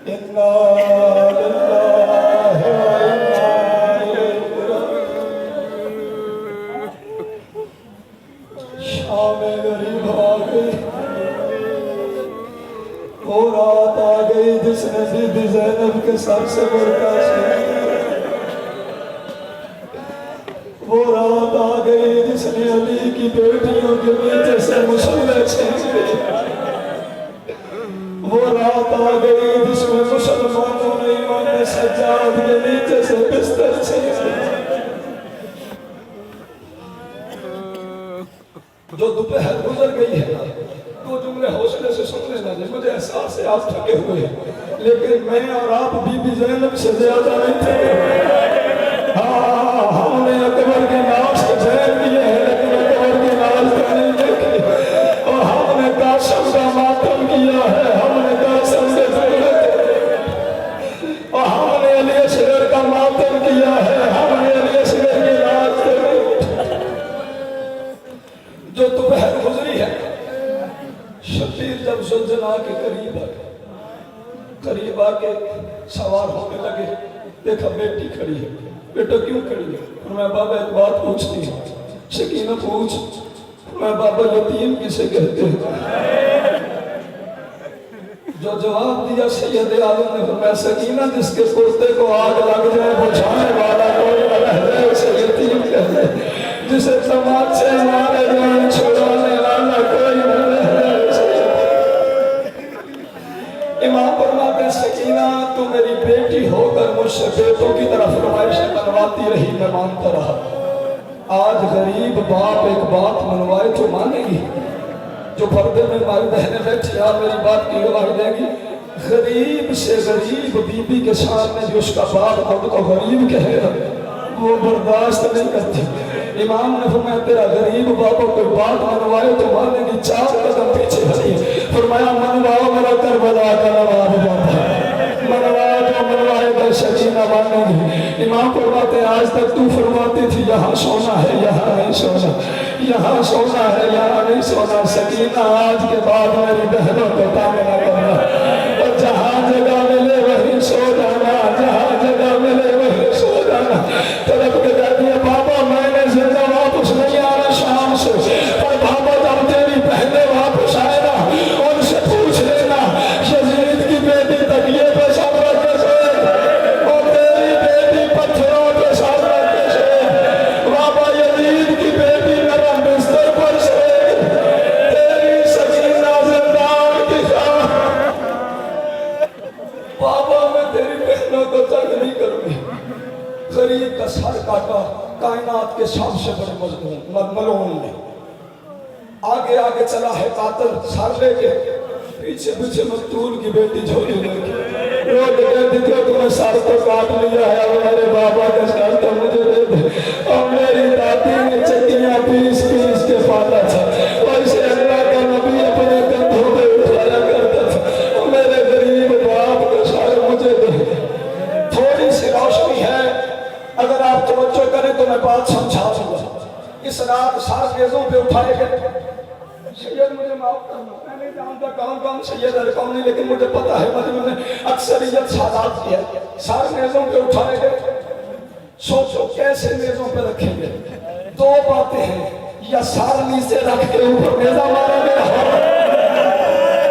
انا للہ شام غریب آ گئی، وہ رات آ گئی جس نے بی بی زینب کے سر سے برقع چھین لیا، وہ رات آ گئی جس نے علی کی بیٹیوں کے نیچے سے مصلح چھین لیا، وہ رات آ گئی جس میں مسلمانوں نے امام سجاد کے نیچے سے بستر چھین لیا۔ جو دوپہر گزر گئی ہے دو جملے حوصلے سے سن لینا جی، مجھے احساس ہے آپ تھکے ہوئے ہیں، لیکن میں اور آپ بی بی زینب سے زیادہ نہیں تھے۔ ہم نے اکبر کے ناز کے زیر کیے ہیں لیکن اکبر کے ناز کا نہیں دیکھے، اور ہم نے قاسم کا ماتم کیا ہے، ہم نے قاسم کے ضرورت، اور ہم نے علی اصغر کا ماتم کیا ہے، ہم نے علی اصغر کے ناز کے جو دوپہر گزری ہے۔ شبیر جب زلزلہ کے قریب آ کے سوار ہونے لگے، دیکھا بیٹی کھڑی ہے، بیٹا کیوں کھڑی ہے؟ میں بابا ایک بات پوچھتی ہوں، سکینہ پوچھ، میں بابا یتیم کسے کہتے ہیں؟ جو جواب دیا سید عالم نے فرمایا سکینہ جس کے کرتے کو آگ لگ جائے بجھانے والا کوئی نہ رہ جائے اسے یتیم کہتے ہیں، جسے تماچے مارے جائیں چھڑانے والا کوئی نہ رہ جائے اسے یتیم۔ امام فرماتے ہیں سکینہ تو میری بیٹی ہو کر مجھ سے بیٹوں کی طرف فرمائشیں منواتی رہی، میں مانتا رہا، آج غریب باپ ایک بات منوائے تو مانے گی؟ جو پردے میں مائی بہنیں بیٹھی آپ میری بات کی گواہی دیں گی، غریب سے غریب بی بی کے سامنے جو اس کا باپ خود کو غریب کہے گا وہ برداشت نہیں کرتی۔ امام نے فرمایا تیرا غریب باپا کوئی بات منوائے تو مانے گی، 4 قدم پیچھے ہٹی، فرمایا منواؤ میرا کربلا کا نواب باپا، منوائے تو منوائے گا سکینہ مانے گی۔ امام فرماتے ہیں آج تک تو فرماتی تھی یہاں سونا ہے یہاں نہیں سونا، یہاں سونا ہے یہاں نہیں سونا، سکینہ آج کے بعد میری بہنوں کو تانگ نہ کرنا، اور جہاں جگہ ملے وہیں سو جانا، جہاں جگہ ملے وہیں سو جانا۔ طلب کے کہتی ہے بابا میں نے زندہ واپس نہیں آنا شام سے، پر بابا جب تیری بہنیں واپس آئے نا ان سے پوچھ لینا یزید کی بیٹی تکیے پہ سب رکھے سے اور تیری بیٹی پتھروں پہ سب رکھے سے، بابا یزید کی بیٹی نرم بستر پر سے، تیری سکینہ زندان کی خواہ، بابا میں تیری بہنوں کو تنگ نہیں کروں گی۔ غریب کا سر کاٹا، کائنات کے سب سے بڑے ملعون نے، آگے آگے چلا ہے قاتل سر لے کے، پیچھے پیچھے مقتول کی بیٹی جھولی لے کے، روڈ کہتی تھی تم نے سر تو کاٹ لیا ہے، اب میرے بابا کا سر تو مجھے دے دے، اور میری دادی نے چکیاں پیس پیس کے پالا تھا، اور اسے اللہ کا نبی اپنے کندھوں پہ اٹھایا کرتا تھا، اور میرے غریب باپ کا سر مجھے دے۔ تھوڑی سی روشنی ہے، اگر آپ توجہ کریں تو میں بات سمجھا دوں گا۔ اس رات سار نیزوں پہ اٹھائے گئے، سید مجھے معاف کرنا میں نہیں جانتا کون سید ہے کون نہیں، لیکن مجھے پتا ہے مجھے میں نے اکثریت سادات کیا، سار نیزوں پہ اٹھائے گئے، سوچو کیسے نیزوں پہ رکھیں گے؟ 2 باتیں ہیں، یا سار نیزے رکھ کے اوپر نیزہ مارا گیا ہوگا،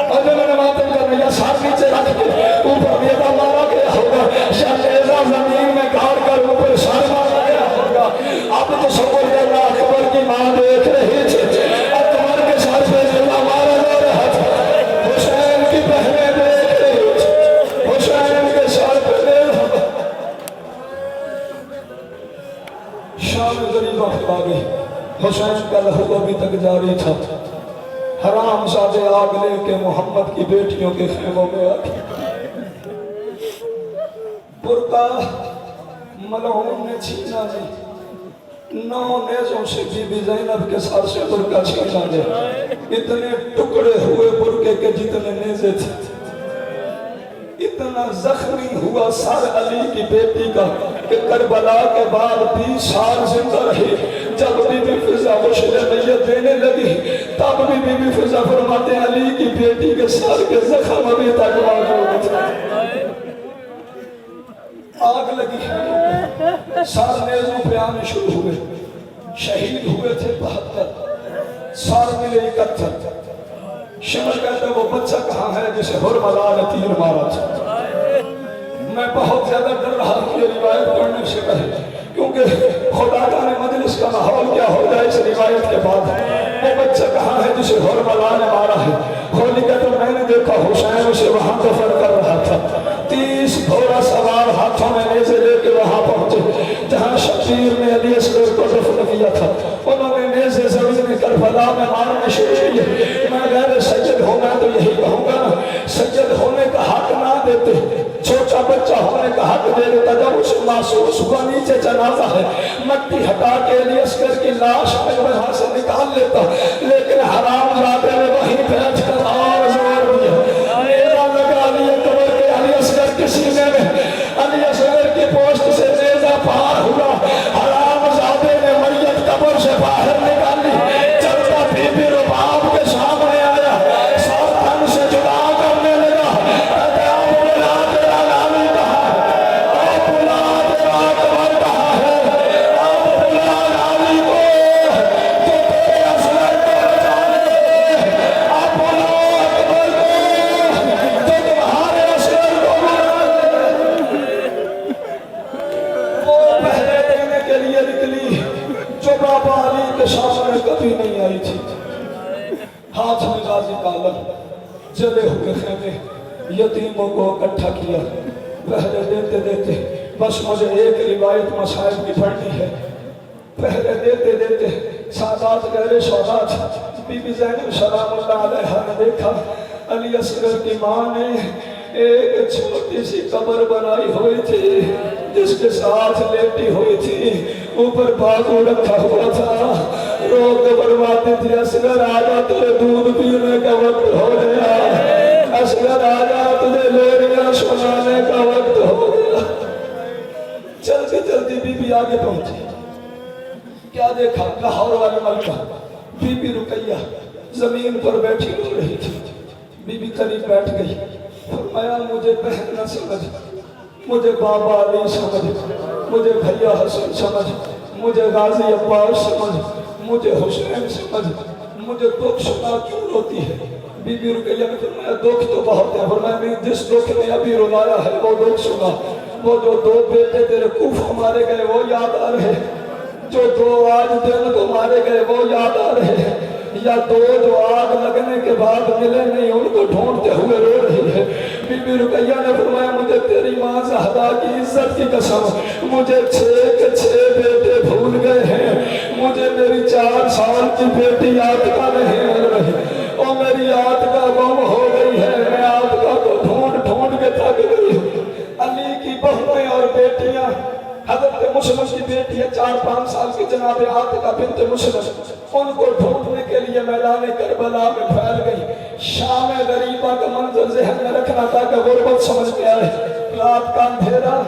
اور جو میں نے ماتم کرنا یا سار نیزے رکھ کے اوپر نیزہ مارا گیا ہوگا، یا نیزہ زمین میں گاڑ کر اوپر سار مارا گیا ہوگا۔ اب تو سبر کرنا اکبر کی ماں دیکھ رہی تھی، اکبر کے سر پہ نیزہ مارا جا رہا تھا، حسین کی بہنیں دیکھ رہی تھی، حسین کے سر پہ نیزہ۔ شام غریبہ پھر آ گئی، حسین کا لہو ابھی تک جاری تھا، حرام زادے آگ لے کے محمد کی بیٹیوں کے خیموں میں آ گئی، برقع ملعون نے چھینا نہیں، 9 نیزوں سے بی بی زینب کے سر سے برقع چھینا نہیں، اتنے ٹکڑے ہوئے برقعے کے جتنے نیزے تھے، اتنا زخمی ہوا سر علی کی بیٹی کا کہ کربلا کے بعد 20 سال زندہ رہی۔ جب بی بی فضا غسل میت دینے لگی تب بھی بی بی فضا فرماتے علی کی بیٹی کے سر کے زخم ابھی تک موجود تھے۔ آگ لگی ہے، سار نیزوں پہ آنے شروع ہوئے، شہید ہوئے تھے 72، سار ملے 71۔ شمر کہتا ہے وہ بچہ کہاں ہے جسے حرملا نے تیر مارا تھا؟ میں بہت زیادہ ڈر رہا ہوں یہ روایت پڑھنے سے پہلے، کیونکہ خدا جانے مجلس کا ماحول کیا ہو جائے اس روایت کے بعد۔ وہ بچہ کہاں ہے جسے حرملا نے مارا ہے؟ کھولی کہتا میں نے دیکھا حسین اسے وہاں دفن کر رہا تھا، 30 گھوڑا سوار ہاتھوں میں نیزے لے کے وہاں پہنچے جہاں شبیر نے علی اصغر کو دفن کیا تھا۔ انہوں نے نیزے زمین کربلا میں مارنے شروع کیے۔ میں غیر سید ہونا تو یہی کہوں گا نا، سید ہونے کا حق نہ دیتے، چھوٹا بچہ ہونے کا حق دے دیتا۔ جب اس محسوس ہوا نیچے جنازہ ہے، مٹی ہٹا کے علی اصغر کی لاش میں وہاں سے نکال لیتا، لیکن حرام زادے نے وہیں بیٹھ کر اور زور دیا۔ نیزہ لگا علی اکبر کے علی اصغر کے سینے میں، علی اصغر کی پوسٹ سے نیزہ پار ہوا، حرام زادے نے میت قبر سے باہر نکالی، چلتا بی بی رباب کے سامنے آیا، ساتن سے جدا کرنے لگا۔ آپ بلا تیرا نامی کہا ہے، آپ بلا تیرا اکبر کہا ہے، آپ بلا نامی کو جو تیرے اصغر کو بچانے، آپ بلا اکبر کو جو تمہارے اصغر کو بچانے۔ وہ پہلے دینے کے لیے نکلی جو بابا علی کے سامنے کبھی نہیں آئی تھی۔ ہاتھ میں غازی کا علم، جلے ہوئے خیمے، یتیموں کو اکٹھا کیا۔ پہلے دیتے دیتے بس مجھے ایک روایت مصائب کی پڑھنی ہے۔ پہلے دیتے دیتے سادات غیر سادات بی بی زینب سلام اللہ علیہ نے دیکھا علی اصغر کی ماں نے ایک چھوٹی سی قبر بنائی ہوئی تھی جس کے ساتھ لیٹی ہوئی تھی، اوپر بازو رکھا ہوا تھا، رو کے برواتی تھی اصغر آجا تجھے دودھ پینے کا وقت ہو گیا، اصغر آجا تجھے لوریاں سنانے کا وقت ہو گیا۔ چلتی چلتی بی بی آگے پہنچی، کیا دیکھا؟ لاہور والی ملکہ بی بی رقیہ زمین پر بیٹھی رو رہی تھی۔ بی بی قریب بیٹھ گئی، فرمایا مجھے بہن نہ سمجھ، مجھے بابا علی سمجھ، مجھے بھیا حسن سمجھ، مجھے غازی عباس سمجھ، مجھے حسین سمجھ، مجھے دکھ سنا کیوں روتی ہے؟ بی بی رقیہ نے فرمایا دکھ تو بہت ہے، فرمایا میں جس دکھ نے ابھی رلایا ہے وہ دکھ سنا، وہ جو 2 بیٹے تیرے کوفہ مارے گئے وہ یاد آ رہے، جو 2 آج دن کو مارے گئے وہ یاد آ رہے ہیں، یا 2 جو آگ لگنے کے بعد ملے نہیں ان کو ڈھونڈتے ہوئے رو رہی ہے۔ بی بی رقیہ نے فرمایا مجھے تیری ماں زہرا کی عزت کی قسم، مجھے 6 کے 6 بیٹے بھول گئے ہیں، مجھے میری 4 سال کی بیٹی عاتقہ نہیں مل رہی، اور میری عاتقہ گم ہو گئی ہے، میں عاتقہ کو ڈھونڈ ڈھونڈ کے تھک گئی ہوں۔ علی کی بہنیں اور بیٹیاں، حضرت مسلم کی بیٹی ہے 4-5 سال کی جناب عاتقہ بنت مسلم، ان کو ڈھونڈنے کے لیے میدان کربلا میں پھیل گئی۔ شام غریبہ کا منظر ذہن میں رکھنا تاکہ غربت سمجھ میں آئے۔ رات کا اندھیرا،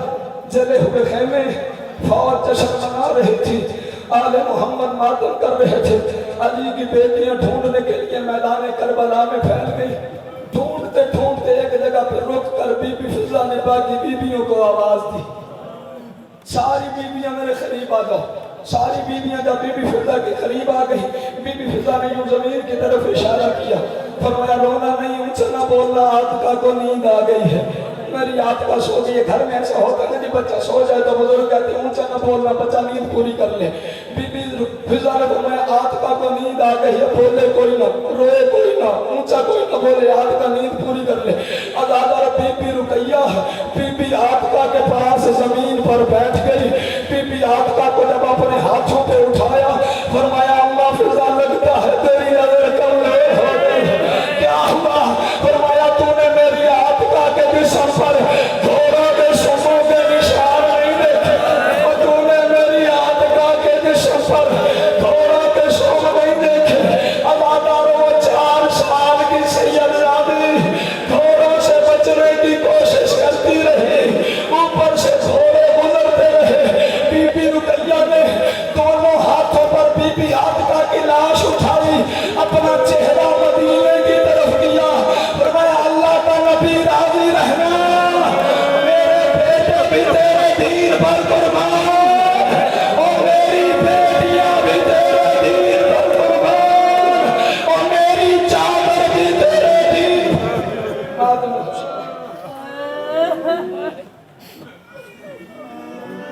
جلے ہوئے خیمے، فوج جشن منا رہی تھی، آل محمد ماتم کر رہے تھے۔ علی کی بیٹیاں ڈھونڈنے کے لیے میدان کربلا میں پھیل گئی۔ ڈھونڈتے ڈھونڈتے ایک جگہ پر رک کر بی بی فضہ نے باقی بیویوں کو آواز دی، ساری بیویاں میرے قریب آ جاؤ۔ ساری بیویاں جب بی بی فضہ کے قریب آ گئی، بی بی فضہ نے یوں ضمیر کی طرف اشارہ کیا، فرمایا رونا نہیں، اونچا نہ بولنا، عاتقہ کو نیند آ گئی ہے، میری عاتقہ سو گئی ہے۔ گھر میں ایسا ہوتا ہے کہ بچہ سو جائے تو بزرگ کہتے ہیں اونچا نہ بولنا، بچہ نیند پوری کر لے۔ بی بی فضہ نے فرمایا عاتقہ کو نیند آ گئی ہے، بولے کوئی نہ، روئے کوئی نہ، اونچا کوئی نہ بولے، عاتقہ نیند پوری کر لے۔ ادادار بی بی رقیہ بی بی عاتقہ کے پاس زمین پر بیٹھ گئی۔ بی بی عاتقہ کو جب اپنے ہاتھوں پہ اٹھایا، فرمایا اماں فضہ لگتا ہے تیری نظر کمزور ہو گئی ہے، کیا ہوا؟ فرمایا تو نے میری عاتقہ کے جسم پر گھوڑوں کے سموں کے نشان نہیں دیکھے، اور تو نے میری عاتقہ کے جسم پر گھوڑوں کے سم نہیں دیکھے۔ اداداروں وہ 4 سال کی سیدزادی گھوڑوں سے بچنے کی کوشش کرتی رہی، اوپر سے گھوڑے گزرتے رہے۔ بی بی رقیہ نے دونوں ہاتھوں پر بی بی عاتقہ کی لاش اٹھائی، اپنا چہرہ مدینے کی طرف کیا، فرمایا اللہ کا نبی راضی رہنا، میرے بیٹے بھی تیرے دین پر